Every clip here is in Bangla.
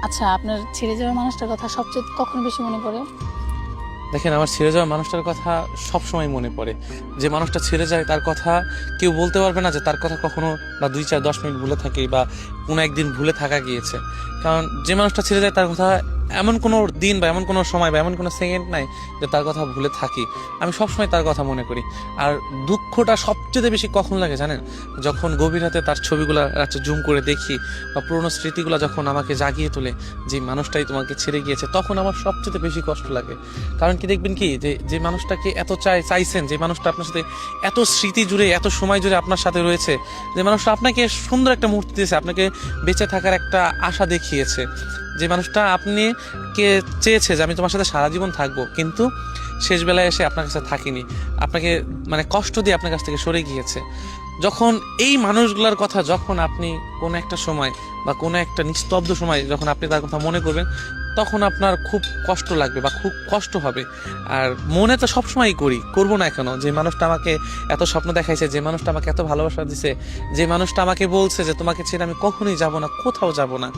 আচ্ছা, আপনার ছেড়ে যাওয়া মানুষটার কথা সবচেয়ে কখন বেশি মনে পড়ে? দেখেন, আমার ছেড়ে যাওয়া মানুষটার কথা সব সময় মনে পড়ে। যে মানুষটা ছেড়ে যায় তার কথা কেউ বলতে পারবে না যে তার কথা কখনো বা 2, 4, 10 মিনিট ভুলে থাকে বা কোনো একদিন ভুলে থাকা গিয়েছে। কারণ যে মানুষটা ছেড়ে যায় তার কথা এমন কোনো দিন বা এমন কোনো সময় বা এমন কোনো সেকেন্ড নাই যে তার কথা ভুলে থাকি। আমি সবসময় তার কথা মনে করি। আর দুঃখটা সবচেয়ে বেশি কখন লাগে জানেন? যখন গভীর রাতে তার ছবিগুলো রাতে জুম করে দেখি বা পুরোনো স্মৃতিগুলো যখন আমাকে জাগিয়ে তোলে যে মানুষটাই তোমাকে ছেড়ে গিয়েছে, তখন আমার সবচেয়ে বেশি কষ্ট লাগে। কারণ কি দেখবেন কি, যে যে মানুষটাকে এত চাইছেন, যে মানুষটা আপনার সাথে এত স্মৃতি জুড়ে এত সময় জুড়ে আপনার সাথে রয়েছে, যে মানুষটা আপনাকে সুন্দর একটা মুহূর্ত দিয়েছে, আপনাকে বেঁচে থাকার একটা আশা দেখিয়েছে, যে মানুষটা আপনি কে চেয়েছে যে আমি তোমার সাথে সারা জীবন থাকবো, কিন্তু শেষ বেলায় এসে আপনার কাছে থাকিনি, আপনাকে মানে কষ্ট দিয়ে আপনার কাছ থেকে সরে গিয়েছে। যখন এই মানুষগুলোর কথা যখন আপনি কোনো একটা সময় বা কোনো একটা নিস্তব্ধ সময় যখন আপনি তার কথা মনে করবেন, তখন আপনার খুব কষ্ট লাগবে বা খুব কষ্ট হবে। আর মনে তো সবসময়ই করবো না কেন? যে মানুষটা আমাকে এত স্বপ্ন দেখাইছে, যে মানুষটা আমাকে এত ভালোবাসা দিছে, যে মানুষটা আমাকে বলছে যে তোমাকে ছেড়ে আমি কখনোই যাব না, কোথাও যাব না,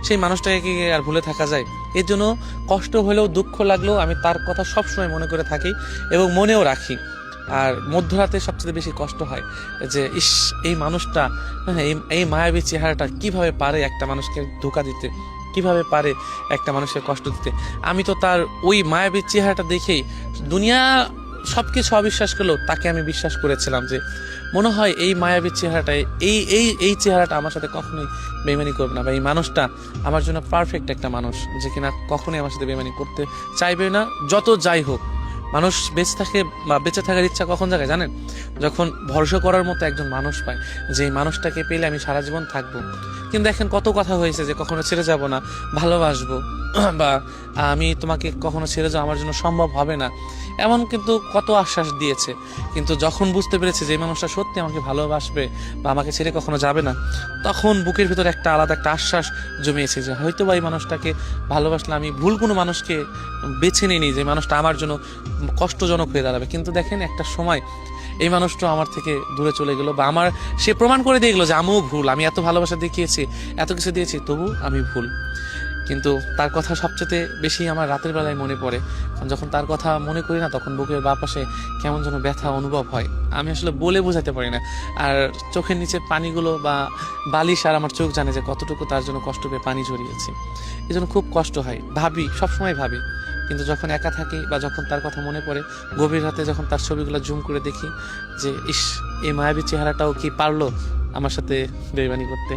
সেই মানুষটাকে কি আর ভুলে থাকা যায়? এর জন্য কষ্ট হলেও দুঃখ লাগলেও আমি তার কথা সবসময় মনে করে থাকি এবং মনেও রাখি। আর মধ্যরাতে সবচেয়ে বেশি কষ্ট হয় যে ইস, এই মানুষটা, হ্যাঁ, এই মায়াবী চেহারাটা কিভাবে পারে একটা মানুষকে ধোঁকা দিতে, কিভাবে পারে একটা মানুষকে কষ্ট দিতে। আমি তো তার ওই মায়াবী চেহারাটা দেখেই দুনিয়া সবকিছু অবিশ্বাস করলেও তাকে আমি বিশ্বাস করেছিলাম যে মনে হয় এই মায়াবী চেহারাটাই এই চেহারাটা আমার সাথে কখনোই বেইমানি করবে না, বা এই মানুষটা আমার জন্য পারফেক্ট একটা মানুষ যে কিনা কখনোই আমার সাথে বেইমানি করতে চাইবে না। যত যাই হোক, মানুষ বেঁচে থাকে বা বেঁচে থাকার ইচ্ছা কখন জাগে জানেন? যখন ভরসা করার মতো একজন মানুষ পায়, যে এই মানুষটাকে পেলে আমি সারা জীবন থাকবো। কিন্তু দেখেন, কত কথা হয়েছে যে কখনো ছেড়ে যাব না, ভালোবাসবো, বা আমি তোমাকে কখনো ছেড়ে যাওয়া আমার জন্য সম্ভব হবে না, এমন কিন্তু কত আশ্বাস দিয়েছে। কিন্তু যখন বুঝতে পেরেছে যে এই মানুষটা সত্যি আমাকে ভালোবাসবে বা আমাকে ছেড়ে কখনো যাবে না, তখন বুকের ভিতরে একটা আলাদা একটা আশ্বাস জমিয়েছে যে হয়তো বা এই মানুষটাকে ভালোবাসলে আমি ভুল কোনো মানুষকে বেছে নিইনি, যে মানুষটা আমার জন্য কষ্টজনক হয়ে দাঁড়াবে। কিন্তু দেখেন, একটা সময় এই মানুষটা আমার থেকে দূরে চলে গেল, বা আমার সে প্রমাণ করে দিয়ে গেলো যে আমিও ভুল, আমি এত ভালোবাসা দেখিয়েছি, এত কিছু দিয়েছি, তবু আমি ভুল। কিন্তু তার কথা সবচেয়ে বেশি আমার রাতের বেলায় মনে পড়ে। যখন তার কথা মনে করি না, তখন বুকের বাঁ পাশে কেমন যেন ব্যথা অনুভব হয়, আমি আসলে বলে বোঝাতে পারি না। আর চোখের নিচে পানিগুলো বা বালিশ আর আমার চোখ জানে যে কতটুকু তার জন্য কষ্ট পেয়ে পানি ঝরিয়েছি। এই জন্য খুব কষ্ট হয়, ভাবি, সবসময় ভাবি। কিন্তু যখন একা থাকি বা যখন তার কথা মনে পড়ে, গভীর রাতে যখন তার ছবিগুলো জুম করে দেখি, যে ইস, এই মায়াবী চেহারাটাও কি পারলো আমার সাথে বেইমানি করতে।